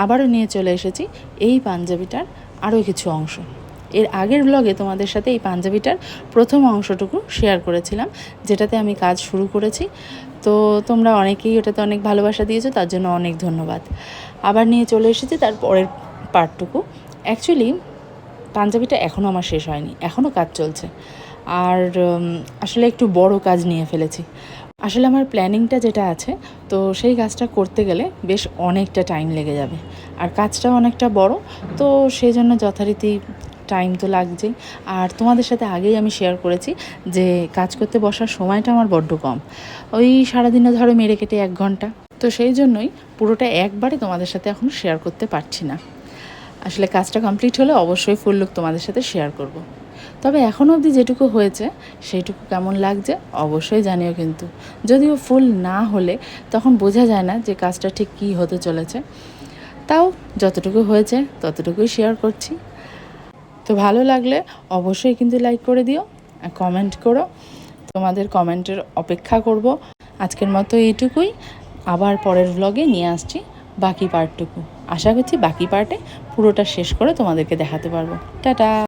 আবারও নিয়ে চলে এসেছি এই পাঞ্জাবিটার আরও কিছু অংশ। এর আগের ব্লগে তোমাদের সাথে এই পাঞ্জাবিটার প্রথম অংশটুকু শেয়ার করেছিলাম, যেটাতে আমি কাজ শুরু করেছি। তো তোমরা অনেকেই ওটাতে অনেক ভালোবাসা দিয়েছো, তার জন্য অনেক ধন্যবাদ। আবার নিয়ে চলে এসেছি তার পরের পার্টটুকু। অ্যাকচুয়ালি পাঞ্জাবিটা এখনও আমার শেষ হয়নি, এখনও কাজ চলছে। আর আসলে একটু বড় কাজ নিয়ে ফেলেছি। আসলে আমার প্ল্যানিংটা যেটা আছে, তো সেই কাজটা করতে গেলে বেশ অনেকটা টাইম লেগে যাবে, আর কাজটাও অনেকটা বড়, তো সেই জন্য যথারীতি টাইম তো লাগছেই। আর তোমাদের সাথে আগেই আমি শেয়ার করেছি যে কাজ করতে বসার সময়টা আমার বড্ড কম, ওই সারাদিনে ধরো মেরে কেটে 1 ঘন্টা। তো সেই জন্যই পুরোটা একবারে তোমাদের সাথে এখন শেয়ার করতে পারছি না। আসলে কাজটা কমপ্লিট হলে অবশ্যই ফুল লুক তোমাদের সাথে শেয়ার করব। তবে এখনও অবধি যেটুকু হয়েছে সেইটুকু কেমন লাগছে অবশ্যই জানিও। কিন্তু যদিও ফুল না হলে তখন বোঝা যায় না যে কাজটা ঠিক কী হতে চলেছে, তাও যতটুকু হয়েছে ততটুকুই শেয়ার করছি। তো ভালো লাগলে অবশ্যই কিন্তু লাইক করে দিও, কমেন্ট করো, তোমাদের কমেন্টের অপেক্ষা করব। আজকের মতো এইটুকুই, আবার পরের ব্লগে নিয়ে আসছি বাকি পার্টটুকু। আশা করছি বাকি পার্টে পুরোটা শেষ করে তোমাদেরকে দেখাতে পারবো। টাটা।